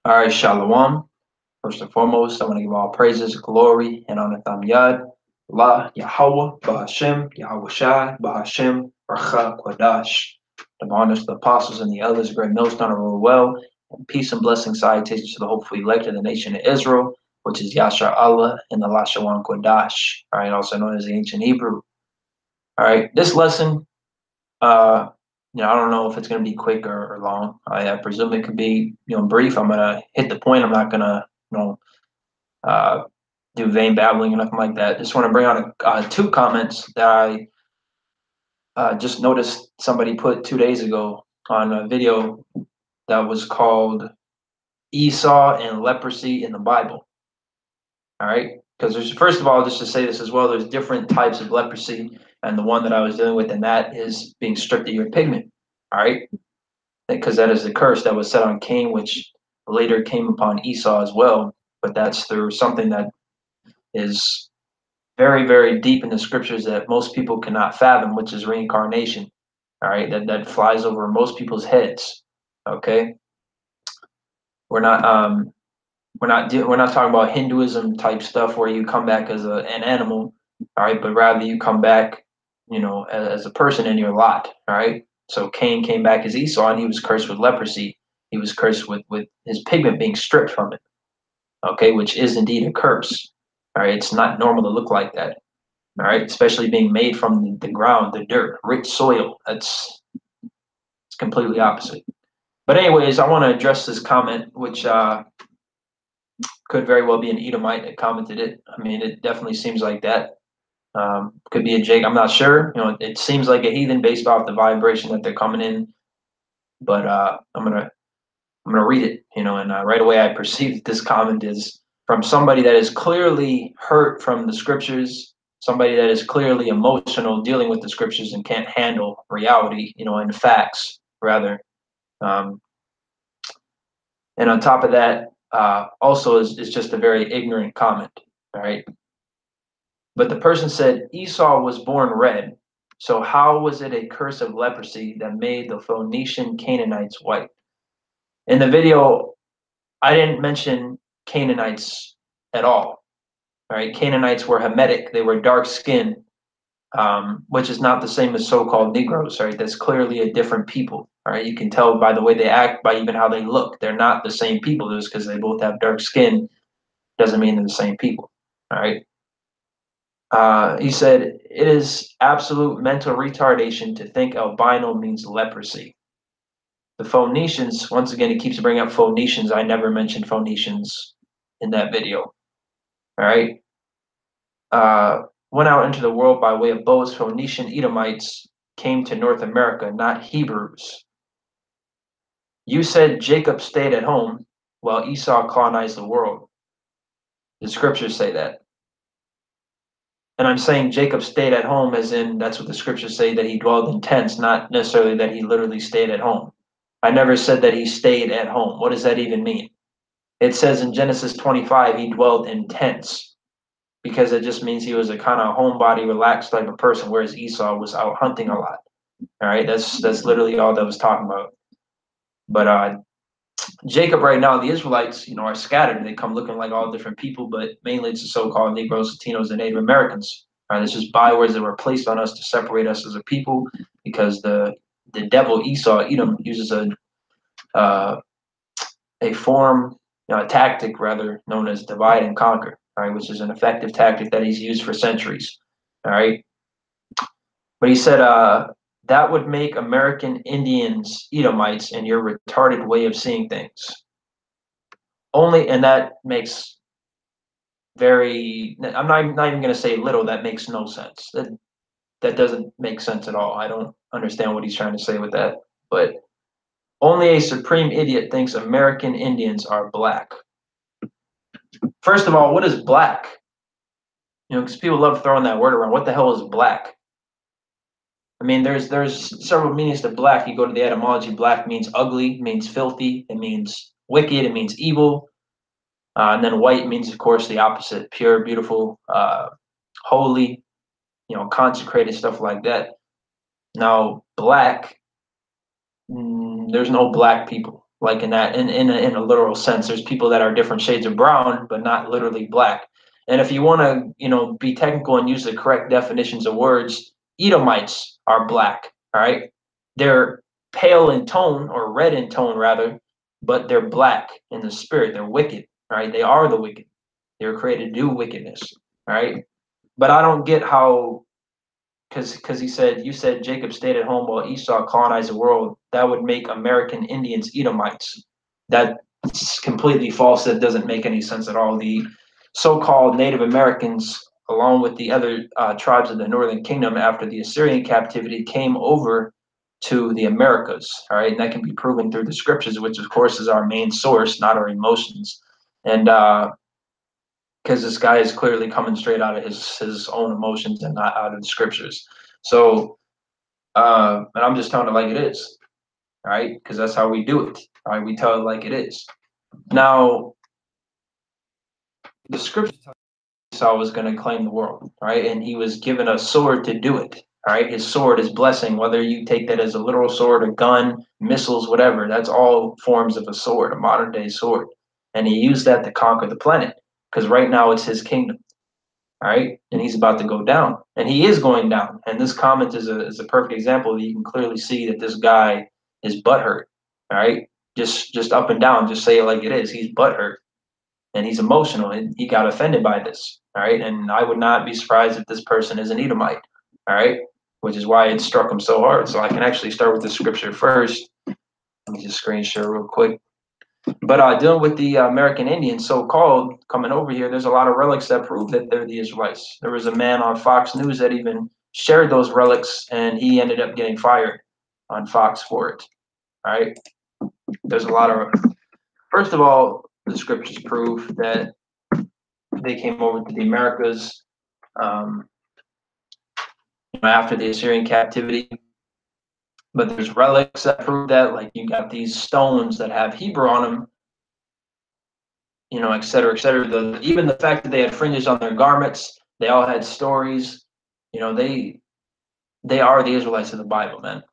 All right, Shalom. First and foremost, I want to give all praises, glory, and honor to Yad, La, Yahweh, Bahashem, Yahweh Shai, Bahashem, Racha, Kwadash. The honors to the apostles and the elders, great millstone, rule well, and peace and blessing salutations to the hopefully elect of the nation of Israel, which is Yashar Allah and the Lashawan Kwadash, all right, also known as the ancient Hebrew. All right, this lesson, uh, I don't know if it's going to be quick or long. I presume it could be, brief. I'm going to hit the point. I'm not going to, uh, do vain babbling or nothing like that. Just want to bring out two comments that I just noticed somebody put 2 days ago on a video that was called Esau and Leprosy in the Bible. All right. Because there's, first of all, just to say this as well, there's different types of leprosy. And the one that I was dealing with, and that is being stripped of your pigment. All right. Because that is the curse that was set on Cain, which later came upon Esau as well. But that's through something that is very, very deep in the scriptures that most people cannot fathom, which is reincarnation. All right, that flies over most people's heads. Okay, we're not we're not talking about Hinduism type stuff where you come back as an animal. All right, but rather you come back, as a person in your lot. All right. So Cain came back as Esau, and he was cursed with leprosy. He was cursed with his pigment being stripped from it. Okay, which is indeed a curse. All right, it's not normal to look like that. All right, especially being made from the ground, the dirt, rich soil. It's completely opposite. But anyways, I want to address this comment, which could very well be an Edomite that commented it. I mean, it definitely seems like that. Could be a Jake. I'm not sure. It seems like a heathen based off the vibration that they're coming in. But I'm gonna read it. And right away I perceive that this comment is from somebody that is clearly hurt from the scriptures, somebody that is clearly emotional dealing with the scriptures and can't handle reality, and facts rather. Um, and on top of that, also is just a very ignorant comment. All right. But the person said Esau was born red. So how was it a curse of leprosy that made the Phoenician Canaanites white? In the video, I didn't mention Canaanites at all. All right, Canaanites were Hamitic; they were dark skinned, which is not the same as so-called Negroes. Right, that's clearly a different people. All right, you can tell by the way they act, by even how they look. They're not the same people. Just because they both have dark skin doesn't mean they're the same people. All right. He said it is absolute mental retardation to think albino means leprosy. The Phoenicians, once again, he keeps bringing up Phoenicians. I never mentioned Phoenicians in that video. All right. Went out into the world by way of boats. Phoenician Edomites came to North America, not Hebrews. You said Jacob stayed at home while Esau colonized the world. The scriptures say that. And I'm saying Jacob stayed at home as in that's what the scriptures say, that he dwelled in tents, not necessarily that he literally stayed at home. I never said that he stayed at home. What does that even mean? It says in Genesis 25 he dwelled in tents, because it just means he was a kind of homebody, relaxed type of person, whereas Esau was out hunting a lot. All right, that's literally all that was talking about. But Jacob right now, the Israelites, are scattered. They come looking like all different people, but mainly it's the so-called Negroes, Latinos, and Native Americans. All right, it's just bywords that were placed on us to separate us as a people, because the devil Esau, Edom, uses a form, a tactic rather, known as divide and conquer. All right, which is an effective tactic that he's used for centuries. All right, but he said that would make American Indians Edomites in your retarded way of seeing things. Only, and that makes I'm not even going to say little, that makes no sense. That doesn't make sense at all. I don't understand what he's trying to say with that. But only a supreme idiot thinks American Indians are black. First of all, what is black? Because people love throwing that word around. What the hell is black? I mean, there's several meanings to black. You go to the etymology. Black means ugly, means filthy, it means wicked, it means evil. And then white means, of course, the opposite: pure, beautiful, holy, consecrated, stuff like that. Now, black, there's no black people. like in that in a literal sense. There's people that are different shades of brown, but not literally black. And if you want to, be technical and use the correct definitions of words, Edomites are black. All right, they're pale in tone, or red in tone rather, but they're black in the spirit. They're wicked. All right, they are the wicked. They were created to do wickedness. All right, but I don't get how, because he said, you said Jacob stayed at home while Esau colonized the world. That would make American Indians Edomites. That's completely false. That doesn't make any sense at all. The so-called Native Americans, along with the other tribes of the Northern Kingdom after the Assyrian captivity, came over to the Americas. All right, and that can be proven through the scriptures, which of course is our main source, not our emotions. And because this guy is clearly coming straight out of his own emotions and not out of the scriptures. So, and I'm just telling it like it is, right? Because that's how we do it, right? We tell it like it is. Now, the scripture tells Esau was going to claim the world, right? And he was given a sword to do it, right? His sword is blessing, whether you take that as a literal sword, a gun, missiles, whatever. That's all forms of a sword, a modern day sword. And he used that to conquer the planet, because right now it's his kingdom. All right, and he's about to go down, and he is going down. And this comment is a perfect example. You can clearly see that this guy is butthurt. All right, just up and down. Just say it like it is. He's butthurt, and he's emotional, and he got offended by this. All right, and I would not be surprised if this person is an Edomite. All right, which is why it struck him so hard. So I can actually start with the scripture first. Let me just screen share real quick. But dealing with the American Indians, so-called, coming over here, there's a lot of relics that prove that they're the Israelites. There was a man on Fox News that even shared those relics, and he ended up getting fired on Fox for it. All right. There's a lot of, first of all, the scriptures prove that they came over to the Americas after the Assyrian captivity. But there's relics that prove that, like you got these stones that have Hebrew on them, et cetera, et cetera. Even the fact that they had fringes on their garments, they all had stories. They are the Israelites of the Bible, man.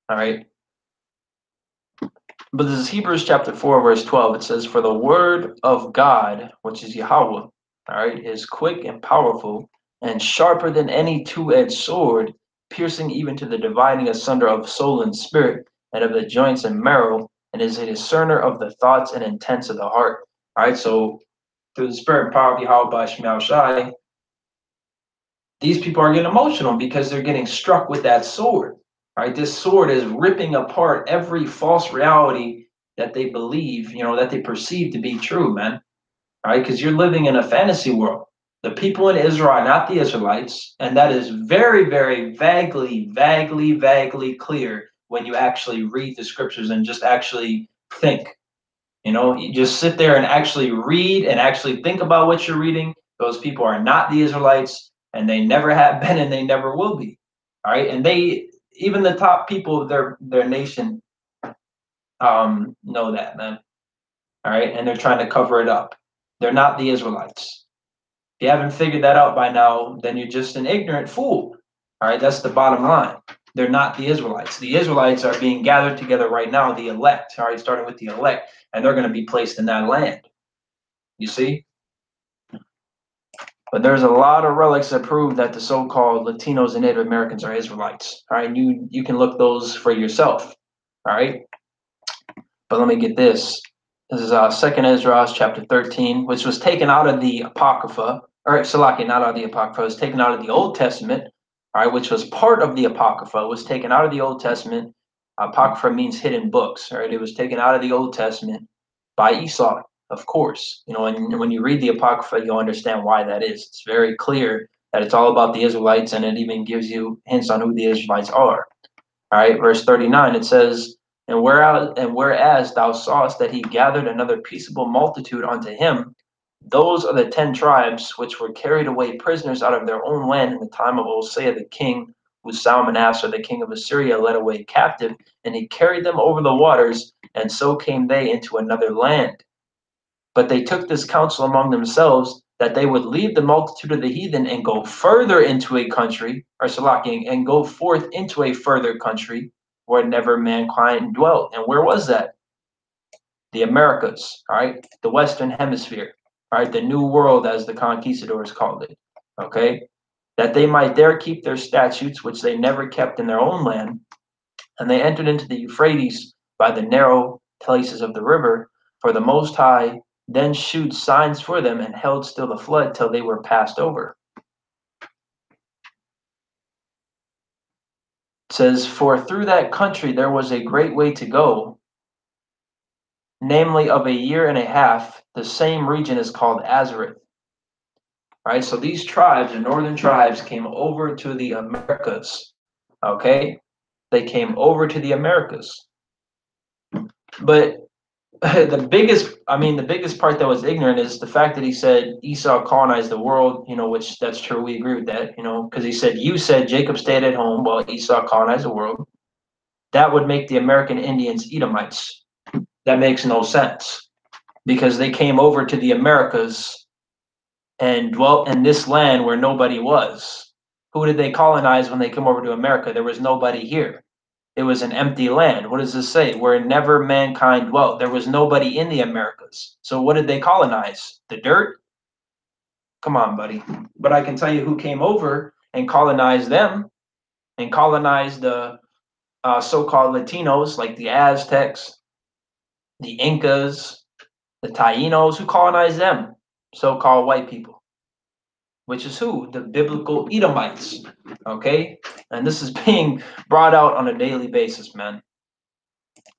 All right. But this is Hebrews chapter 4, verse 12. It says, "For the word of God, which is Yahweh, all right, is quick and powerful and sharper than any two-edged sword, piercing even to the dividing asunder of soul and spirit, and of the joints and marrow, and is a discerner of the thoughts and intents of the heart." All right. So through the spirit and power of Yahweh by Shemel Shai, these people are getting emotional because they're getting struck with that sword. Right? This sword is ripping apart every false reality that they believe, that they perceive to be true, man. Right? Because you're living in a fantasy world. The people in Israel are not the Israelites, and that is very, very vaguely clear when you actually read the scriptures and just actually think. You just sit there and actually read and actually think about what you're reading. Those people are not the Israelites, and they never have been, and they never will be. All right, and even the top people of their nation know that, man. All right, and they're trying to cover it up. They're not the Israelites. If you haven't figured that out by now, then you're just an ignorant fool. All right, that's the bottom line. They're not the Israelites. The Israelites are being gathered together right now, the elect, all right, starting with the elect, and they're going to be placed in that land. You see? But there's a lot of relics that prove that the so-called Latinos and Native Americans are Israelites. All right, you can look those for yourself. All right, but let me get this. This is Second Ezra chapter 13, which was taken out of the Apocrypha, or Salaki, not out of the Apocrypha, it was taken out of the Old Testament. All right, which was part of the Apocrypha. It was taken out of the Old Testament. Apocrypha means hidden books. All right, it was taken out of the Old Testament by Esau. Of course, and when you read the Apocrypha, you'll understand why that is. It's very clear that it's all about the Israelites, and it even gives you hints on who the Israelites are. All right, verse 39, it says, whereas thou sawest that he gathered another peaceable multitude unto him, those are the 10 tribes which were carried away prisoners out of their own land in the time of Hosea the king, who Salmanassar the king of Assyria led away captive, and he carried them over the waters, and so came they into another land. But they took this counsel among themselves, that they would leave the multitude of the heathen and go further into a country, or Salaki, and go forth into a further country where never mankind dwelt. And where was that? the Americas, all right, the Western Hemisphere, all right, the New World, as the conquistadors called it, okay, that they might there keep their statutes, which they never kept in their own land, and they entered into the Euphrates by the narrow places of the river, for the Most High then shewed signs for them and held still the flood till they were passed over. It says, for through that country there was a great way to go, namely of a year and a half. The same region is called Azareth. Right, so these tribes, the northern tribes, came over to the Americas. Okay, they came over to the Americas. But the biggest part that was ignorant is the fact that he said Esau colonized the world, which that's true. We agree with that, because he said, you said Jacob stayed at home while Esau colonized the world. That would make the American Indians Edomites. That makes no sense because they came over to the Americas and dwelt in this land where nobody was. Who did they colonize when they came over to America? There was nobody here. It was an empty land. What does this say? Where never mankind dwelt. There was nobody in the Americas. So what did they colonize? The dirt? Come on, buddy. But I can tell you who came over and colonized them and colonized the so-called Latinos, like the Aztecs, the Incas, the Tainos. Who colonized them? So-called white people. Which is who? The biblical Edomites. Okay? And this is being brought out on a daily basis, man.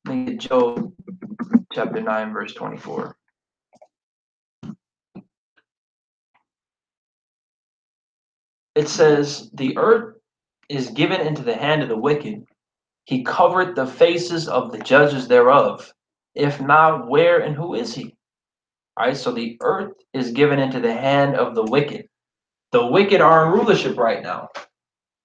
Let me get Job chapter 9, verse 24. It says, the earth is given into the hand of the wicked. He covered the faces of the judges thereof. If not, where and who is he? All right, so the earth is given into the hand of the wicked. The wicked are in rulership right now.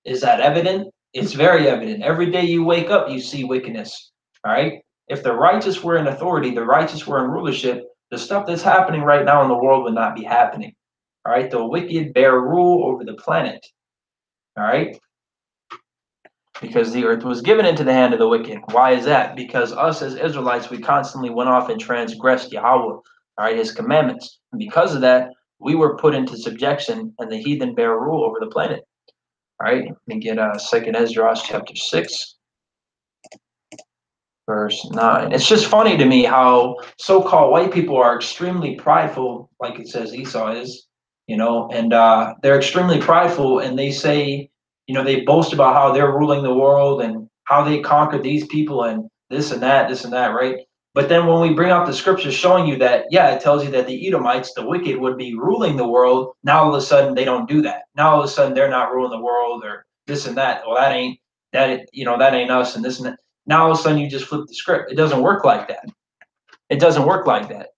Is that evident? It's very evident. Every day you wake up, you see wickedness. All right. If the righteous were in authority, the righteous were in rulership, the stuff that's happening right now in the world would not be happening. All right. The wicked bear rule over the planet. All right. Because the earth was given into the hand of the wicked. Why is that? Because us as Israelites, we constantly went off and transgressed Yahweh, all right, his commandments. And because of that, we were put into subjection and the heathen bear rule over the planet. All right, let me get 2nd Ezra chapter 6, verse 9. It's just funny to me how so-called white people are extremely prideful, like it says Esau is, and they're extremely prideful, and they say, they boast about how they're ruling the world and how they conquered these people and this and that, right? But then when we bring out the scriptures showing you that, yeah, it tells you that the Edomites, the wicked, would be ruling the world. Now all of a sudden they don't do that. Now all of a sudden they're not ruling the world or this and that. Well, that ain't us and this and that. Now all of a sudden you just flip the script. It doesn't work like that. It doesn't work like that.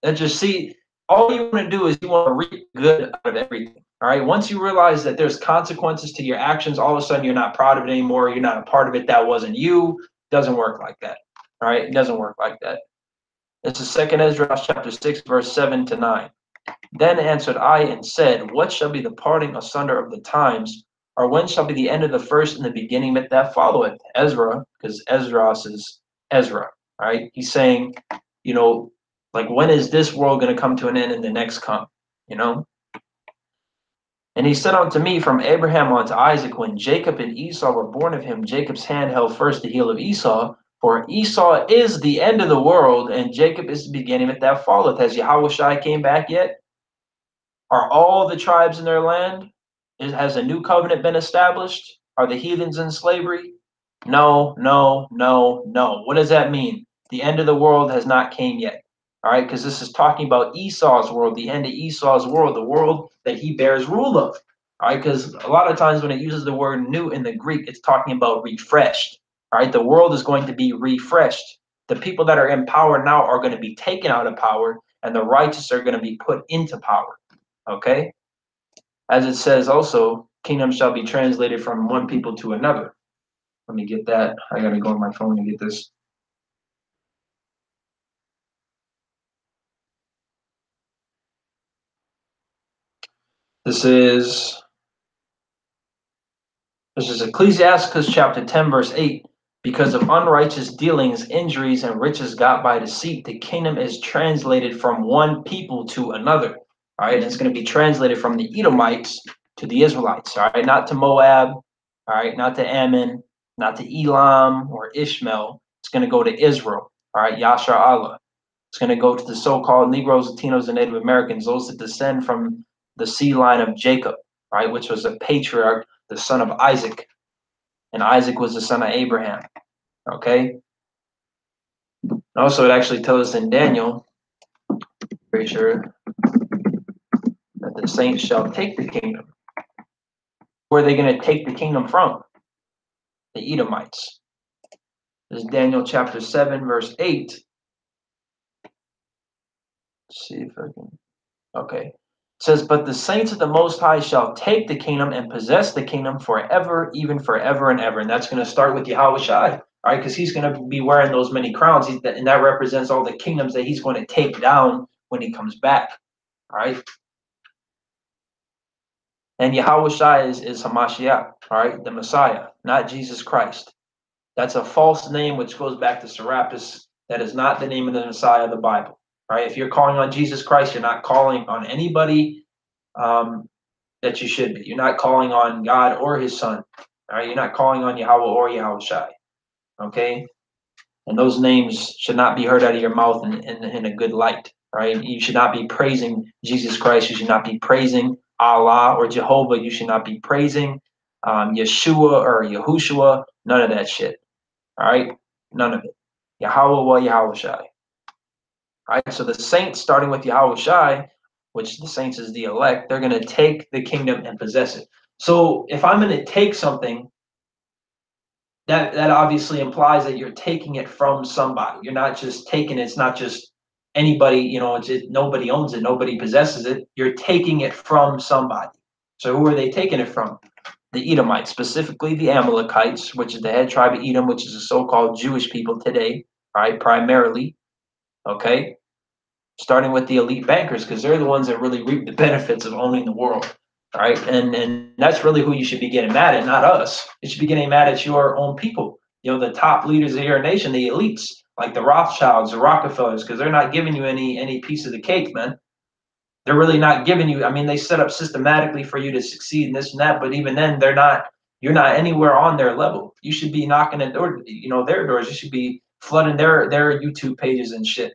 All you want to do is you want to reap good out of everything. All right. Once you realize that there's consequences to your actions, all of a sudden you're not proud of it anymore. You're not a part of it. That wasn't you. It doesn't work like that. All right. It doesn't work like that. This is 2nd Ezra chapter 6, verse 7 to 9. Then answered I and said, what shall be the parting asunder of the times, or when shall be the end of the first and the beginning that followeth? Ezra, because Esdras is Ezra, right? He's saying, like, when is this world going to come to an end and the next come, And he said unto me, from Abraham unto Isaac, when Jacob and Esau were born of him, Jacob's hand held first the heel of Esau, for Esau is the end of the world, and Jacob is the beginning that followeth. Has Yahushua came back yet? Are all the tribes in their land? Has a new covenant been established? Are the heathens in slavery? No, no, no, no. What does that mean? The end of the world has not came yet. All right, because this is talking about Esau's world, the end of Esau's world, the world that he bears rule of. All right, because a lot of times when it uses the word new in the Greek, it's talking about refreshed. All right, the world is going to be refreshed. The people that are in power now are going to be taken out of power, and the righteous are going to be put into power. Okay? As it says also, kingdom shall be translated from one people to another. Let me get that. I got to go on my phone to get this. This is Ecclesiasticus chapter 10, verse 8. Because of unrighteous dealings, injuries, and riches got by deceit, the kingdom is translated from one people to another. All right, and it's going to be translated from the Edomites to the Israelites. All right, not to Moab. All right, not to Ammon, not to Elam or Ishmael. It's going to go to Israel. All right, Yashar Allah. It's going to go to the so-called Negroes, Latinos, and Native Americans, those that descend from the seed line of Jacob, right, which was a patriarch, the son of Isaac, and Isaac was the son of Abraham. Okay. Also, it actually tells us in Daniel, pretty sure, that the saints shall take the kingdom. Where are they going to take the kingdom from? The Edomites. This is Daniel chapter 7, verse 8. Let's see if I can. Okay. It says, but the saints of the Most High shall take the kingdom and possess the kingdom forever, even forever and ever. And that's going to start with Yahweh Shai, all right? Because he's going to be wearing those many crowns, and that represents all the kingdoms that he's going to take down when he comes back, all right? And Yahweh Shai is Hamashiach, all right, the Messiah, not Jesus Christ. That's a false name which goes back to Serapis. That is not the name of the Messiah of the Bible, right? If you're calling on Jesus Christ, you're not calling on anybody that you should be. You're not calling on God or his son, all right? You're not calling on Yahweh or Yahweh Shai, okay? And those names should not be heard out of your mouth in a good light, right? You should not be praising Jesus Christ. You should not be praising Allah or Jehovah. You should not be praising Yeshua or Yahushua. None of that shit, all right? None of it. Yahweh wa Yahweh Shai. All right, so the saints, starting with Yahweh Shai, which the saints is the elect, they're going to take the kingdom and possess it. So if I'm going to take something, that obviously implies that you're taking it from somebody. You're not just taking it. It's not just anybody, it's just, nobody owns it, nobody possesses it. You're taking it from somebody. So who are they taking it from? The Edomites, specifically the Amalekites, which is the head tribe of Edom, which is the so-called Jewish people today, right? Primarily, okay? Starting with the elite bankers, because they're the ones that really reap the benefits of owning the world, right? And that's really who you should be getting mad at, not us. You should be getting mad at your own people, the top leaders of your nation, the elites, like the Rothschilds, the Rockefellers, because they're not giving you any piece of the cake, man. They're really not giving you. I mean, they set up systematically for you to succeed in this and that, but even then, you're not anywhere on their level. You should be knocking at their doors. You should be flooding their YouTube pages and shit,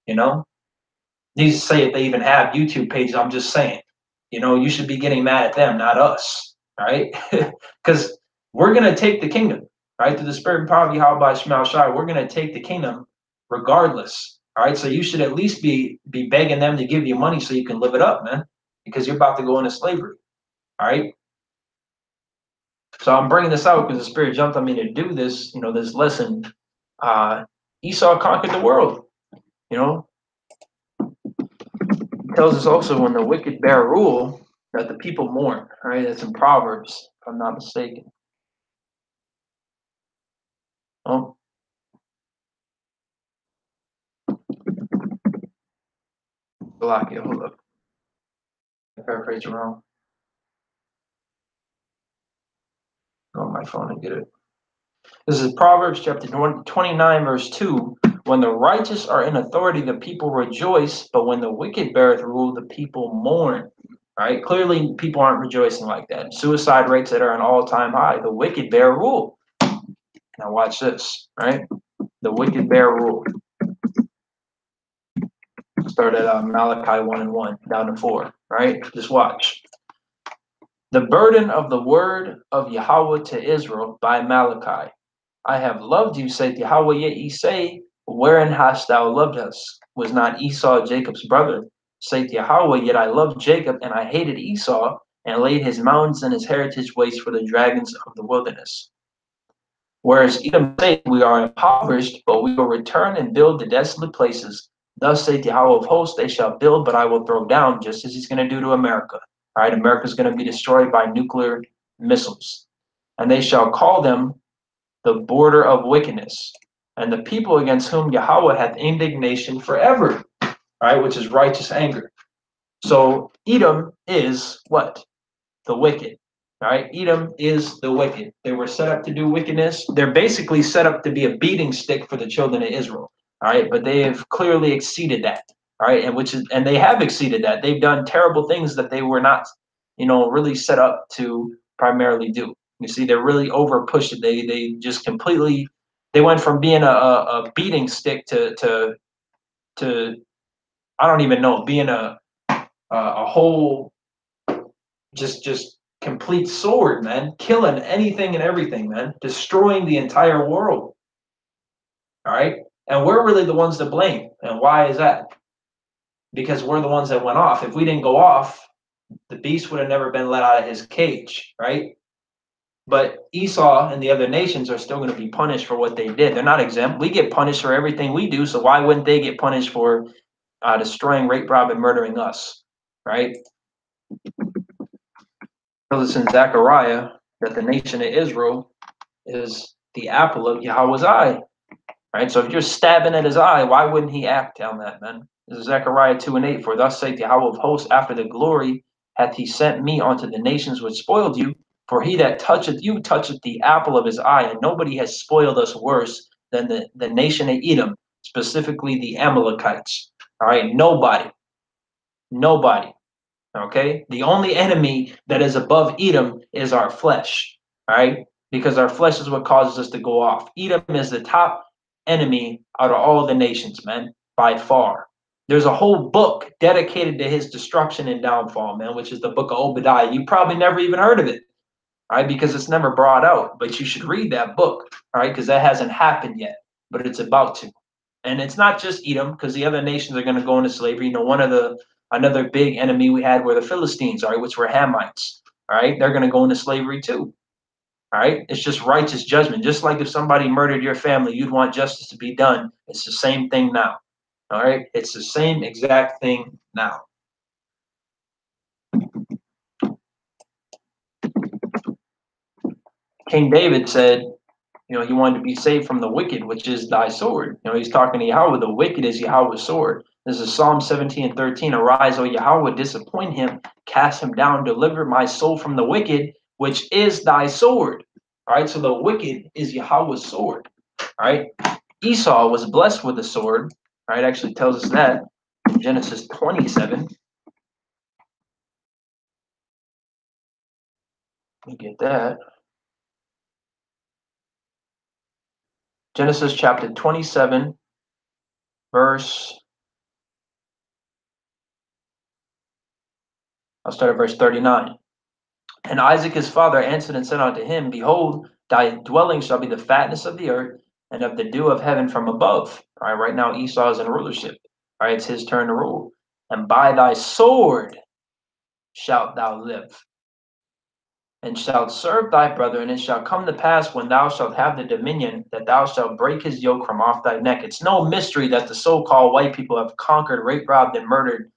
Needs to say if they even have YouTube pages. I'm just saying, you should be getting mad at them, not us, right? Because we're going to take the kingdom, right? Through the spirit and power of Yahweh Shema Shai, we're going to take the kingdom regardless, all right? So you should at least be begging them to give you money so you can live it up, man, because you're about to go into slavery, all right? So I'm bringing this out because the spirit jumped on me to do this, this lesson. Esau conquered the world, tells us also when the wicked bear rule that the people mourn. Right, that's in Proverbs, if I'm not mistaken. Oh, Salakia, hold up. I paraphrased wrong. Go on my phone and get it. This is Proverbs chapter 29, verse 2. When the righteous are in authority, the people rejoice, but when the wicked beareth rule, the people mourn. Right? Clearly, people aren't rejoicing like that. Suicide rates that are an all-time high. The wicked bear rule. Now watch this, right? The wicked bear rule. Start at Malachi 1 and 1 down to 4, right? Just watch. The burden of the word of Yahweh to Israel by Malachi. I have loved you, saith Yahweh, yet ye say, wherein hast thou loved us? Was not Esau Jacob's brother? Saith Yahweh, yet I loved Jacob, and I hated Esau, and laid his mountains and his heritage waste for the dragons of the wilderness. Whereas Edom saith, we are impoverished, but we will return and build the desolate places. Thus saith Yahweh of hosts, they shall build, but I will throw down, just as he's going to do to America. All right, America is going to be destroyed by nuclear missiles. And they shall call them the border of wickedness, and the people against whom Yahweh hath indignation forever. All right, which is righteous anger. So Edom is what? The wicked. All right, Edom is the wicked. They were set up to do wickedness. They're basically set up to be a beating stick for the children of Israel. All right, but they have clearly exceeded that. All right, and they have exceeded that. They've done terrible things that they were not, really set up to primarily do. You see, they're really over pushed it. They just completely they went from being a beating stick to I don't even know, being a whole just complete sword, man, killing anything and everything, man, destroying the entire world. All right, and we're really the ones to blame. And why is that? Because we're the ones that went off. If we didn't go off, the beast would have never been let out of his cage, right? But Esau and the other nations are still going to be punished for what they did. They're not exempt. We get punished for everything we do, so why wouldn't they get punished for destroying, rape, rob, and murdering us, right? Tells us in Zechariah that the nation of Israel is the apple of Yahweh's eye, right? So if you're stabbing at his eye, why wouldn't he act on that, man? This is Zechariah 2:8. For thus saith Yahweh of hosts, after the glory hath he sent me unto the nations which spoiled you. For he that toucheth you toucheth the apple of his eye, and nobody has spoiled us worse than the nation of Edom, specifically the Amalekites. All right, nobody. Nobody. Okay, the only enemy that is above Edom is our flesh. All right, because our flesh is what causes us to go off. Edom is the top enemy out of all the nations, man, by far. There's a whole book dedicated to his destruction and downfall, man, which is the book of Obadiah. You probably never even heard of it, all right, because it's never brought out. But you should read that book, all right, because that hasn't happened yet, but it's about to. And it's not just Edom, because the other nations are going to go into slavery. Another big enemy we had were the Philistines, all right, which were Hamites. All right, they're going to go into slavery too. All right, it's just righteous judgment. Just like if somebody murdered your family, you'd want justice to be done. It's the same thing now. All right, it's the same exact thing now. King David said, he wanted to be saved from the wicked, which is thy sword. He's talking to Yahweh. The wicked is Yahweh's sword. This is Psalm 17:13. Arise, O Yahweh, disappoint him, cast him down, deliver my soul from the wicked, which is thy sword. All right, so the wicked is Yahweh's sword. All right, Esau was blessed with a sword. All right, actually tells us that in Genesis 27. Let me get that. Genesis chapter 27, I'll start at verse 39. And Isaac his father answered and said unto him, Behold, thy dwelling shall be the fatness of the earth and of the dew of heaven from above. All right, right now Esau is in rulership. All right, it's his turn to rule. And by thy sword shalt thou live, and shalt serve thy brother, and it shall come to pass when thou shalt have the dominion that thou shalt break his yoke from off thy neck. It's no mystery that the so-called white people have conquered, raped, robbed, and murdered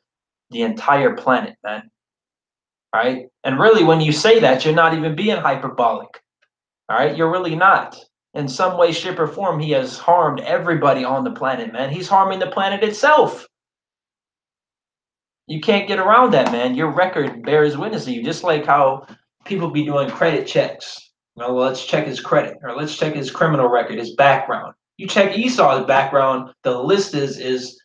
the entire planet, man. All right, and really, when you say that, you're not even being hyperbolic. All right, you're really not. In some way, shape, or form, he has harmed everybody on the planet, man. He's harming the planet itself. You can't get around that, man. Your record bears witness to you, just like how people be doing credit checks. Well, let's check his credit, or let's check his criminal record, his background. You check Esau's background, the list is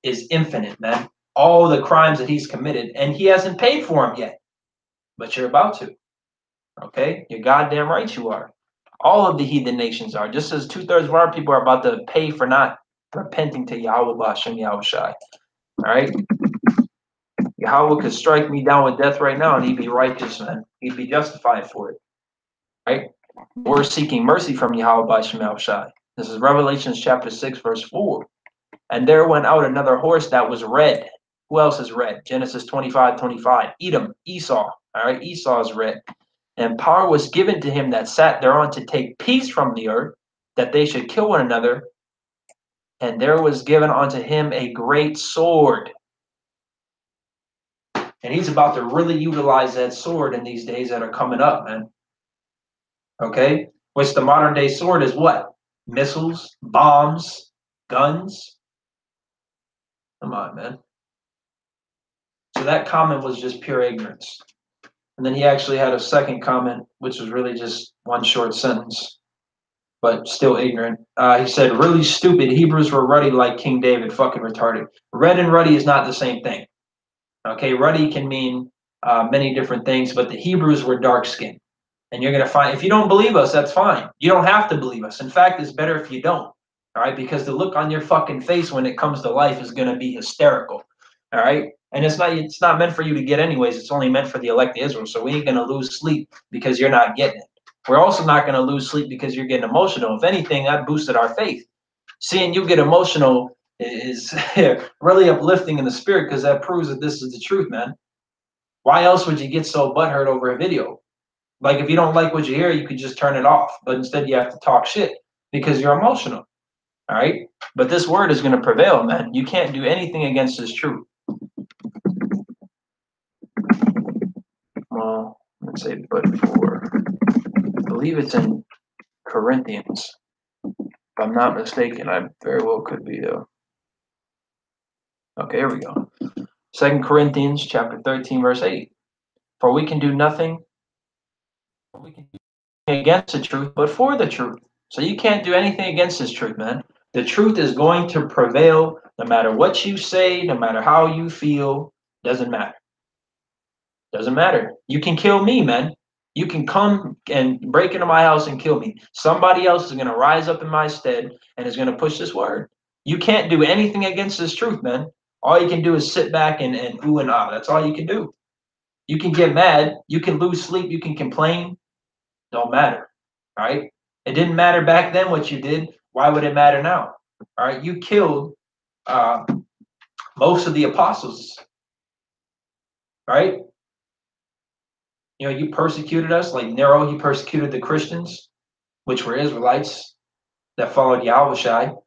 infinite, man. All the crimes that he's committed, and he hasn't paid for them yet. But you're about to. Okay? You're goddamn right you are. All of the heathen nations are. Just as 2/3 of our people are about to pay for not repenting to Yahweh Bashem Yahweh Shai. All right? Yahweh could strike me down with death right now and he'd be righteous, man. He'd be justified for it. Right? We're seeking mercy from Yahweh Bashem Yahweh Shai. This is Revelation chapter 6, verse 4. And there went out another horse that was red. Who else is red? Genesis 25:25. Edom, Esau. All right, Esau is red. And power was given to him that sat thereon to take peace from the earth, that they should kill one another. And there was given unto him a great sword. And he's about to really utilize that sword in these days that are coming up, man. Okay? Which the modern day sword is what? Missiles, bombs, guns. Come on, man. So that comment was just pure ignorance. And then he actually had a second comment, which was really just one short sentence, but still ignorant. He said, really stupid. Hebrews were ruddy like King David, fucking retarded. Red and ruddy is not the same thing. Okay, ruddy can mean many different things, but the Hebrews were dark skinned. And you're going to find, if you don't believe us, that's fine. You don't have to believe us. In fact, it's better if you don't. All right, because the look on your fucking face when it comes to life is going to be hysterical. All right, and it's not meant for you to get anyways. It's only meant for the elect of Israel. So we ain't going to lose sleep because you're not getting it. We're also not going to lose sleep because you're getting emotional. If anything, that boosted our faith. Seeing you get emotional is really uplifting in the spirit because that proves that this is the truth, man. Why else would you get so butthurt over a video? Like, if you don't like what you hear, you could just turn it off. But instead, you have to talk shit because you're emotional. All right? But this word is going to prevail, man. You can't do anything against this truth. Well, let's say, but for, I believe it's in Corinthians. If I'm not mistaken, I very well could be, though. Okay, here we go. 2 Corinthians chapter 13, verse 8. For we can do nothing against the truth, but for the truth. So you can't do anything against this truth, man. The truth is going to prevail no matter what you say, no matter how you feel. Doesn't matter. Doesn't matter. You can kill me, man. You can come and break into my house and kill me. Somebody else is going to rise up in my stead and is going to push this word. You can't do anything against this truth, man. All you can do is sit back and ooh and ah. That's all you can do. You can get mad. You can lose sleep. You can complain. Don't matter. All right. It didn't matter back then what you did. Why would it matter now? All right. You killed most of the apostles. Right. You know, you persecuted us like Nero. He persecuted the Christians, which were Israelites that followed Yahushai.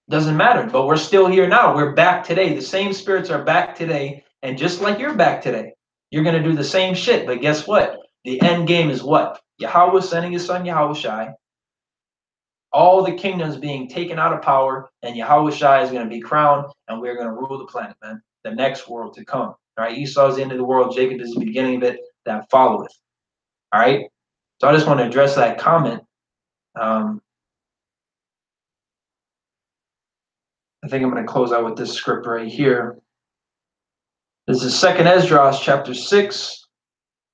Doesn't matter. But we're still here now. We're back today. The same spirits are back today. And just like you're back today, you're going to do the same shit. But guess what? The end game is what? Yahweh sending his son Yahushai. All the kingdoms being taken out of power, and Yahushua is going to be crowned, and we're going to rule the planet, man. The next world to come. All right. Esau is the end of the world. Jacob is the beginning of it that followeth. All right. So I just want to address that comment. I think I'm going to close out with this script right here. This is 2nd Esdras chapter 6.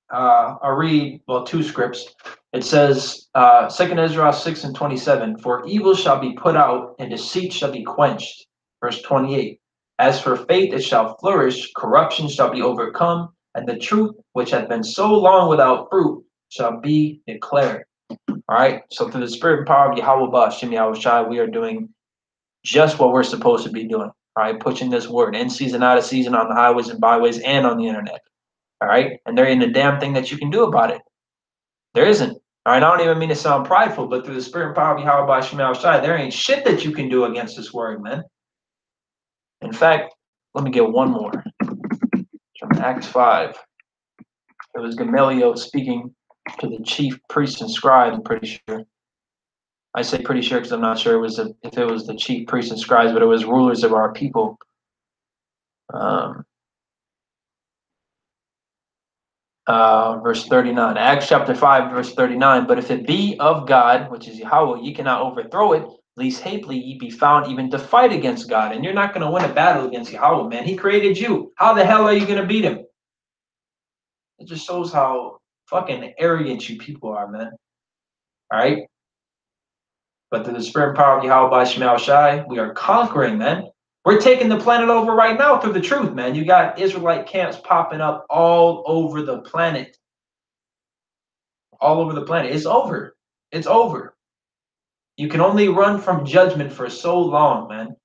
I'll read, well, two scripts. It says, 2nd Esdras 6 and 27, for evil shall be put out, and deceit shall be quenched. Verse 28, as for faith, it shall flourish, corruption shall be overcome, and the truth, which hath been so long without fruit, shall be declared. All right, so through the spirit and power of Yahweh Ba'ashem Yahushai, we are doing just what we're supposed to be doing. All right, pushing this word in season, out of season, on the highways and byways, and on the internet. All right. And there ain't a damn thing that you can do about it. There isn't. All right. I don't even mean to sound prideful, but through the spirit and power of Yahweh by Shemal Shai, there ain't shit that you can do against this word, man. In fact, let me get one more. From Acts 5. It was Gamaliel speaking to the chief priest and scribe, I'm pretty sure. I say pretty sure because I'm not sure if it was the chief priests and scribes, but it was rulers of our people. Verse 39, Acts chapter 5, verse 39. But if it be of God, which is Yahweh, ye cannot overthrow it, lest haply ye be found even to fight against God. And you're not going to win a battle against Yahweh, man. He created you. How the hell are you going to beat him? It just shows how fucking arrogant you people are, man. All right? But through the spirit and power of Yahweh by Shemal Shai, we are conquering, man. We're taking the planet over right now through the truth, man. You got Israelite camps popping up all over the planet. All over the planet. It's over. It's over. You can only run from judgment for so long, man.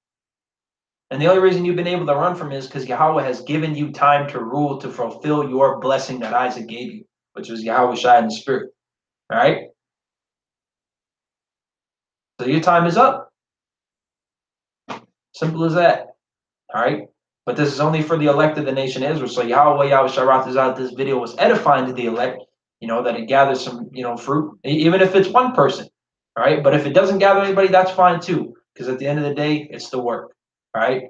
And the only reason you've been able to run from it is because Yahweh has given you time to rule, to fulfill your blessing that Isaac gave you, which was Yahweh Shai in the spirit. All right? So your time is up. Simple as that. All right? But this is only for the elect of the nation of Israel. So Yahweh Shai, this video was edifying to the elect, that it gathers some, fruit, even if it's one person. All right? But if it doesn't gather anybody, that's fine too. Because at the end of the day, it's the work. All right?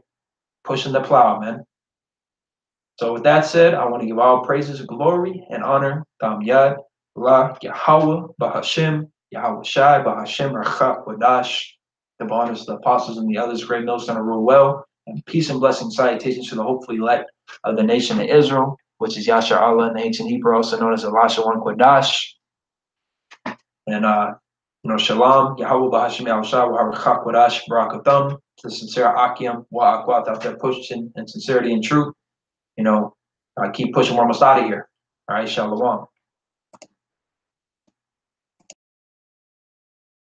Pushing the plow, man. So with that said, I want to give all praises, glory, and honor. Tam Yad, La, Yahweh, Bahashim, Yahweh Shai, Bahashim, Rachak, Wadash. The honors, the apostles, and the others, great notes on a rule well. And peace and blessing salutations to the hopefully elect of the nation of Israel, which is Yashar Allah in the ancient Hebrew, also known as Elisha one Kodash. And Shalom, Yahweh Bahashim Yahushua, Waharachak Wadash, Barakathum, to the sincere Akim, Wa'akwat, out there pushing in sincerity and truth. Keep pushing. We're almost out of here. All right, Shalom.